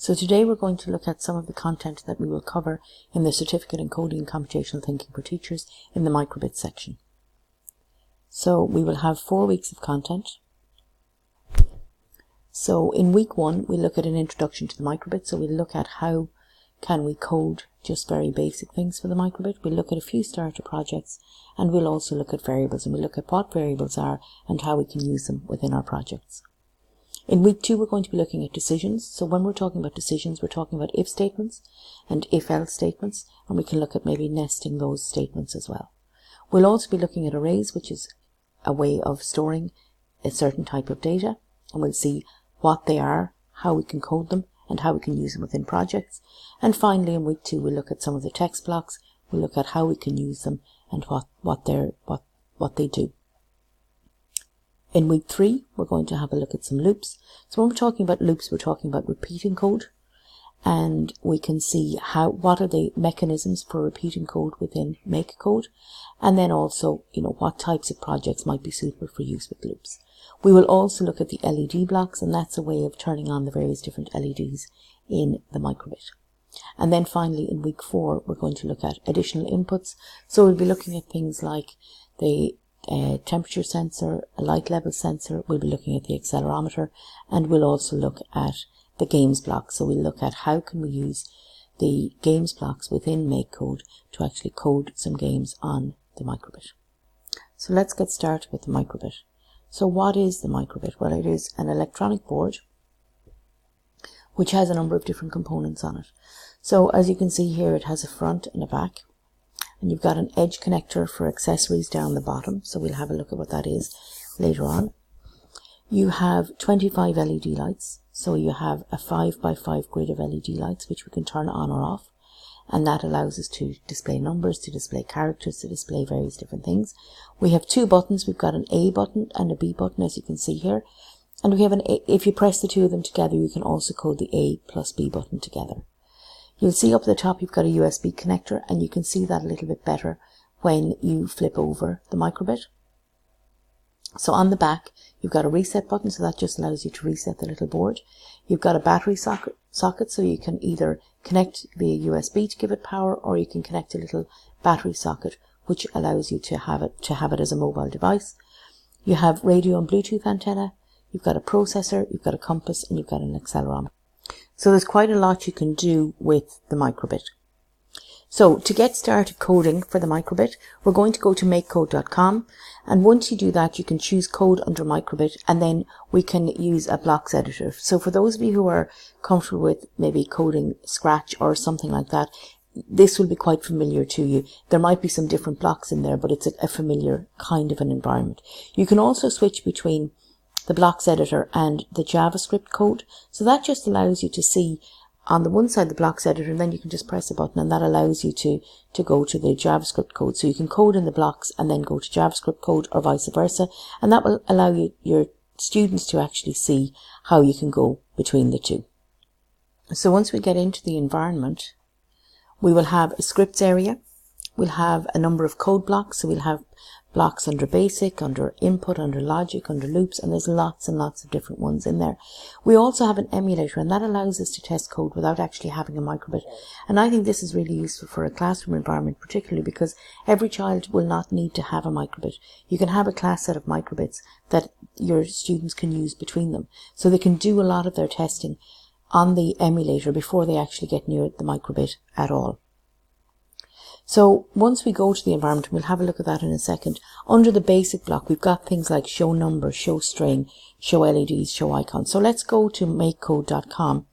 So today we're going to look at some of the content that we will cover in the Certificate in Coding and Computational Thinking for Teachers in the microbit section. So we will have 4 weeks of content. So in week 1 we look at an introduction to the microbit. So we'll look at how can we code just very basic things for the microbit. We'll look at a few starter projects, and we'll also look at variables, and we'll look at what variables are and how we can use them within our projects. In week 2 we're going to be looking at decisions. So when we're talking about decisions, we're talking about if statements and if-else statements, and we can look at maybe nesting those statements as well. We'll also be looking at arrays, which is a way of storing a certain type of data, and we'll see what they are, how we can code them, and how we can use them within projects. And finally in week 2 we'll look at some of the text blocks. We'll look at how we can use them and what they do. In week 3 we're going to have a look at some loops. So when we're talking about loops, we're talking about repeating code, and we can see what are the mechanisms for repeating code within MakeCode, and then also what types of projects might be suitable for use with loops. We will also look at the LED blocks, and that's a way of turning on the various different LEDs in the microbit. And then finally in week 4 we're going to look at additional inputs. So we'll be looking at things like the temperature sensor, a light level sensor. We'll be looking at the accelerometer, and we'll also look at the games block. So we'll look at how can we use the games blocks within MakeCode to actually code some games on the microbit. So let's get started with the microbit. So what is the microbit? Well, it is an electronic board which has a number of different components on it. So as you can see here, it has a front and a back, and you've got an edge connector for accessories down the bottom. So we'll have a look at what that is later on. You have 25 LED lights. So you have a 5x5 grid of LED lights which we can turn on or off, and that allows us to display numbers, to display characters, to display various different things. We have 2 buttons. We've got an A button and a B button, as you can see here. And we have if you press the 2 of them together, you can also code the A plus B button together. You'll see up at the top you've got a USB connector, and you can see that a little bit better when you flip over the microbit. So on the back you've got a reset button, so that just allows you to reset the little board. You've got a battery socket, so you can either connect via USB to give it power, or you can connect a little battery socket which allows you to have it as a mobile device. You have radio and Bluetooth antenna, you've got a processor, you've got a compass, and you've got an accelerometer. So there's quite a lot you can do with the microbit. So to get started coding for the microbit, we're going to go to makecode.com, and once you do that you can choose code under microbit, and then we can use a blocks editor. So for those of you who are comfortable with maybe coding Scratch or something like that, this will be quite familiar to you. There might be some different blocks in there, but it's a familiar kind of an environment. You can also switch between the blocks editor and the JavaScript code. So that just allows you to see on the one side the blocks editor, and then you can just press a button, and that allows you to go to the JavaScript code. So you can code in the blocks and then go to JavaScript code, or vice versa, and that will allow your students to actually see how you can go between the two. So once we get into the environment, we will have a scripts area. We'll have a number of code blocks. So we'll have blocks under basic, under input, under logic, under loops, and there's lots and lots of different ones in there. We also have an emulator, and that allows us to test code without actually having a microbit. And I think this is really useful for a classroom environment, particularly because every child will not need to have a microbit. You can have a class set of microbits that your students can use between them, so they can do a lot of their testing on the emulator before they actually get near the microbit at all. So once we go to the environment, we'll have a look at that in a second. Under the basic block, we've got things like show number, show string, show LEDs, show icons. So let's go to makecode.com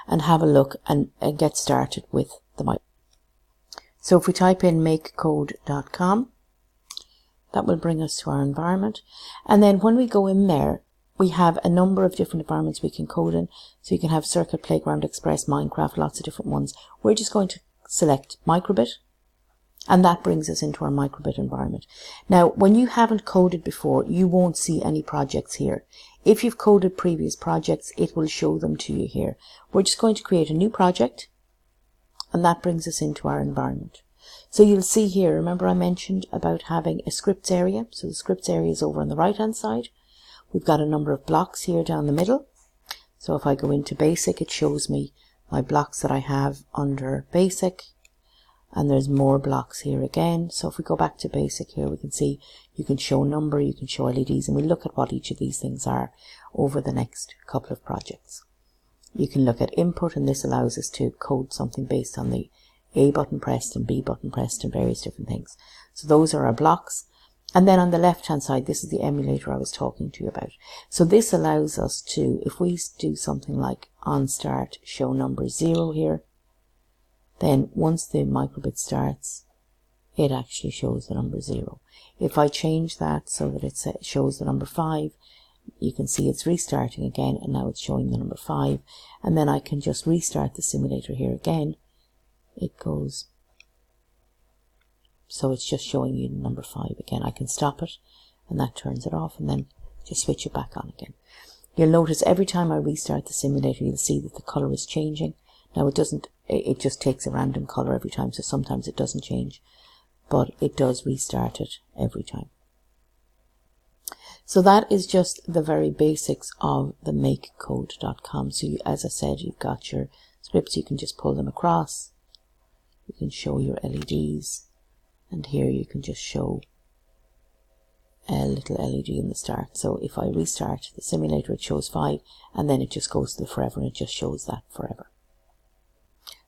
and have a look and get started with the mic. So if we type in makecode.com, that will bring us to our environment. And then when we go in there, we have a number of different environments we can code in. So you can have Circuit, Playground, Express, Minecraft, lots of different ones. We're just going to select microbit, and that brings us into our microbit environment. Now, when you haven't coded before, you won't see any projects here. If you've coded previous projects, it will show them to you here. We're just going to create a new project, and that brings us into our environment. So you'll see here, remember I mentioned about having a scripts area. So the scripts area is over on the right hand side. We've got a number of blocks here down the middle. So if I go into basic, it shows me my blocks that I have under basic, and there's more blocks here again. So if we go back to basic here, we can see you can show number, you can show LEDs, and we look at what each of these things are over the next couple of projects. You can look at input, and this allows us to code something based on the A button pressed and B button pressed and various different things. So those are our blocks. And then on the left hand side, this is the emulator I was talking to you about. So this allows us to, if we do something like on start show number 0 here, then once the microbit starts, it actually shows the number 0. If I change that so that it shows the number 5, you can see it's restarting again, and now it's showing the number 5. And then I can just restart the simulator here again. It goes, so it's just showing you the number 5 again. I can stop it, and that turns it off, and then just switch it back on again. You'll notice every time I restart the simulator, you'll see that the color is changing. Now it just takes a random color every time, so sometimes it doesn't change, but it does restart it every time. So that is just the very basics of the makecode.com. So as I said, you've got your scripts, you can just pull them across. You can show your LEDs, and here you can just show a little LED in the start. So if I restart the simulator, it shows 5, and then it just goes to the forever, and it just shows that forever.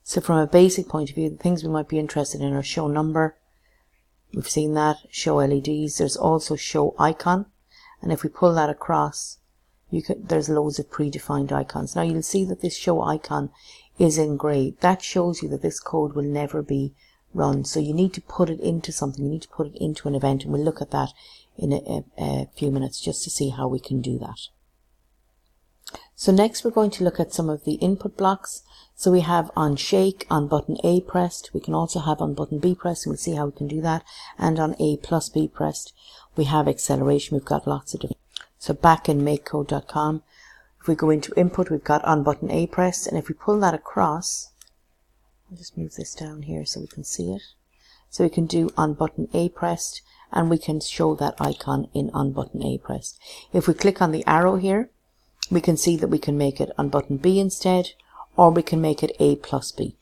So from a basic point of view, the things we might be interested in are show number. We've seen that. Show LEDs. There's also show icon. And if we pull that across, there's loads of predefined icons. Now you'll see that this show icon is in grey. That shows you that this code will never be run. So you need to put it into something. You need to put it into an event. And we'll look at that in a few minutes just to see how we can do that. So next we're going to look at some of the input blocks. So we have on shake, on button A pressed. We can also have on button B pressed, and we'll see how we can do that. And on A plus B pressed, we have acceleration. We've got lots of different. So back in makecode.com, if we go into input, we've got on button A pressed, and if we pull that across, I'll just move this down here so we can see it. So we can do on button A pressed, and we can show that icon in on button A pressed. If we click on the arrow here, we can see that we can make it on button B instead, or we can make it A plus B.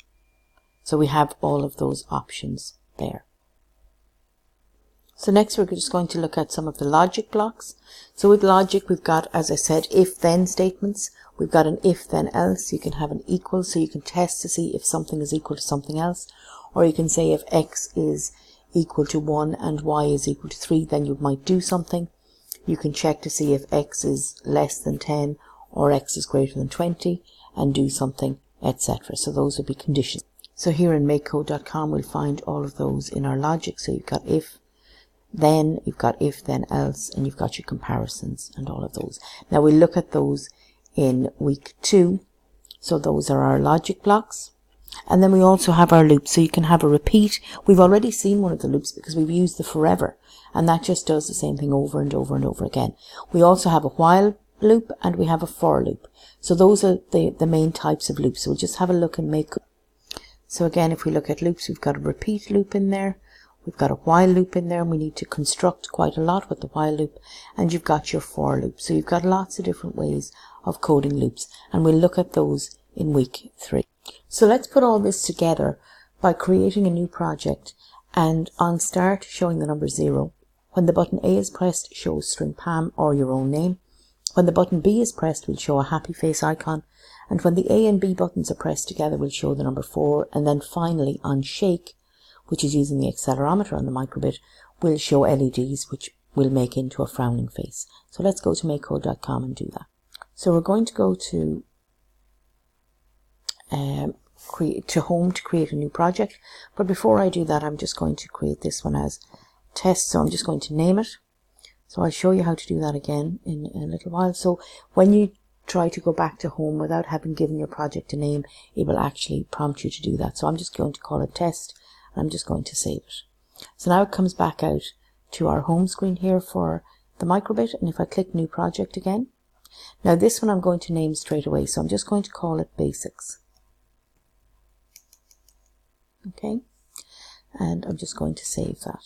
So we have all of those options there. So next we're just going to look at some of the logic blocks. So with logic, we've got, as I said, if-then statements. We've got an if-then-else. You can have an equal, so you can test to see if something is equal to something else. Or you can say if x is equal to 1 and y is equal to 3, then you might do something. You can check to see if x is less than 10 or x is greater than 20 and do something, etc. So those would be conditions. So here in makecode.com, we'll find all of those in our logic. So you've got if, then, you've got if, then, else, and you've got your comparisons and all of those. Now we'll look at those in week 2. So those are our logic blocks. And then we also have our loops. So you can have a repeat. We've already seen one of the loops because we've used the forever, and that just does the same thing over and over and over again. We also have a while loop and we have a for loop. So those are the main types of loops. So we'll just have a look and make. So again, if we look at loops, we've got a repeat loop in there. We've got a while loop in there, and we need to construct quite a lot with the while loop, and you've got your for loop. So you've got lots of different ways of coding loops, and we'll look at those in week 3. So let's put all this together by creating a new project, and on start showing the number 0. When the button A is pressed, show string Pam or your own name. When the button B is pressed, we'll show a happy face icon, and when the A and B buttons are pressed together, we'll show the number 4, and then finally on shake, which is using the accelerometer on the microbit, will show LEDs, which will make into a frowning face. So let's go to makecode.com and do that. So we're going to go to home to create a new project. But before I do that, I'm just going to create this one as test. So I'm just going to name it. So I'll show you how to do that again in a little while. So when you try to go back to home without having given your project a name, it will actually prompt you to do that. So I'm just going to call it test. I'm just going to save it. So now it comes back out to our home screen here for the microbit, and if I click new project again, now this one I'm going to name straight away, so I'm just going to call it basics. Okay, and I'm just going to save that.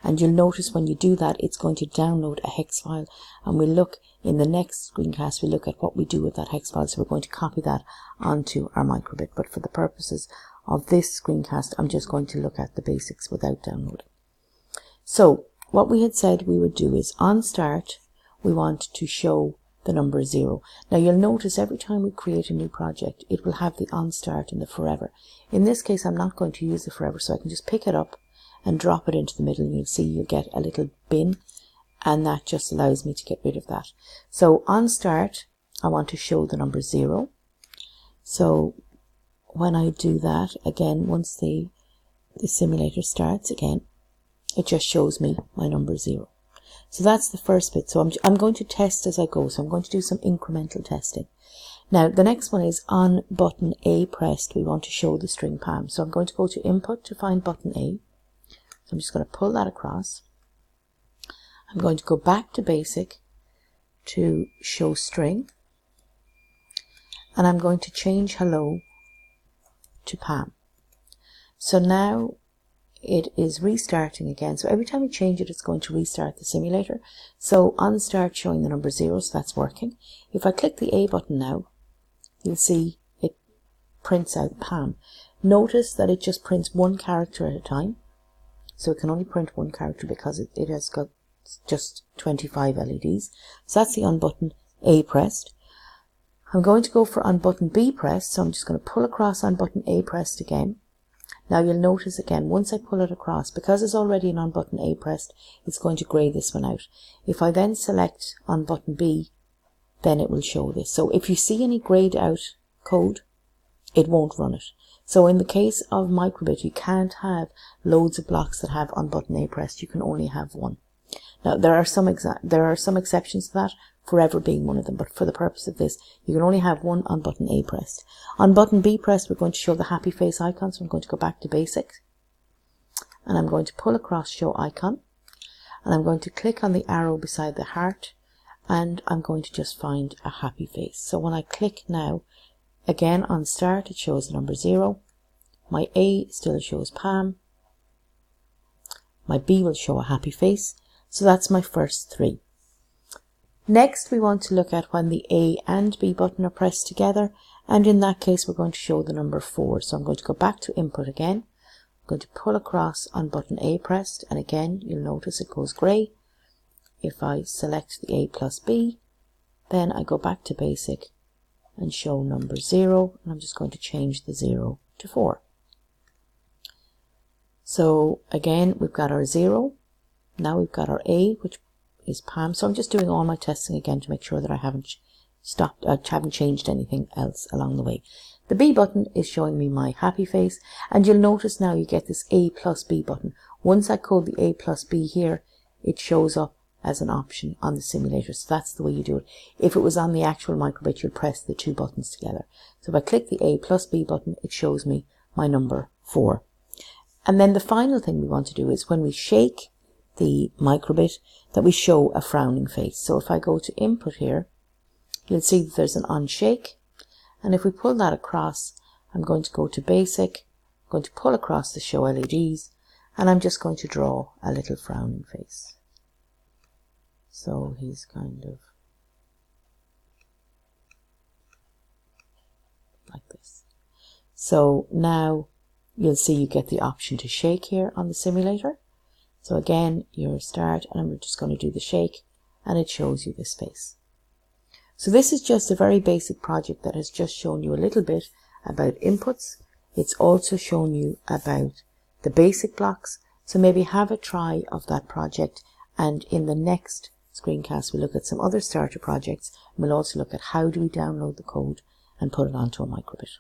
And you'll notice when you do that, it's going to download a hex file, and we'll look in the next screencast, we'll look at what we do with that hex file. So we're going to copy that onto our microbit, but for the purposes of this screencast, I'm just going to look at the basics without downloading. So what we had said we would do is on start, we want to show the number 0. Now you'll notice every time we create a new project, it will have the on start and the forever. In this case, I'm not going to use the forever, so I can just pick it up and drop it into the middle, and you'll see you get a little bin, and that just allows me to get rid of that. So on start, I want to show the number 0. So when I do that, again, once the simulator starts again, it just shows me my number 0. So that's the first bit. So I'm going to test as I go. So I'm going to do some incremental testing. Now the next one is on button A pressed, we want to show the string Pam. So I'm going to go to input to find button A. So I'm just going to pull that across. I'm going to go back to basic to show string. And I'm going to change hello to Pam. So now it is restarting again. So every time we change it, it's going to restart the simulator. So on start showing the number 0, so that's working. If I click the A button now, you'll see it prints out Pam. Notice that it just prints one character at a time. So it can only print one character because it has got just 25 LEDs. So that's the on button A pressed. I'm going to go for on button B pressed. So I'm just going to pull across on button A pressed again. Now you'll notice again, once I pull it across, because it's already an on button A pressed, it's going to grey this one out. If I then select on button B, then it will show this. So if you see any greyed out code, it won't run it. So in the case of microbit, you can't have loads of blocks that have on button A pressed. You can only have one. Now there are some exceptions to that, forever being one of them, but for the purpose of this, you can only have one on button A pressed. On button B pressed, we're going to show the happy face icon, so I'm going to go back to basic, and I'm going to pull across show icon, and I'm going to click on the arrow beside the heart, and I'm going to just find a happy face. So when I click now, again on start, it shows the number 0, my A still shows Pam, my B will show a happy face. So that's my first 3. Next, we want to look at when the A and B button are pressed together, and in that case we're going to show the number 4. So I'm going to go back to input again. I'm going to pull across on button A pressed, and again you'll notice it goes grey. If I select the A plus B, then I go back to basic and show number 0, and I'm just going to change the 0 to 4. So again, we've got our 0. Now we've got our A, which is Pam. So I'm just doing all my testing again to make sure that I haven't haven't changed anything else along the way. The B button is showing me my happy face, and you'll notice now you get this A plus B button. Once I code the A plus B here, it shows up as an option on the simulator. So that's the way you do it. If it was on the actual microbit, you'll press the 2 buttons together. So if I click the A plus B button, it shows me my number 4. And then the final thing we want to do is when we shake the microbit, that we show a frowning face. So if I go to input here, you'll see that there's an on shake, and if we pull that across, I'm going to go to basic, I'm going to pull across the show LEDs, and I'm just going to draw a little frowning face. So he's kind of like this. So now you'll see you get the option to shake here on the simulator. So again, your start, and I'm just going to do the shake, and it shows you this face. So this is just a very basic project that has just shown you a little bit about inputs. It's also shown you about the basic blocks. So maybe have a try of that project, and in the next screencast we'll look at some other starter projects, and we'll also look at how do we download the code and put it onto a microbit.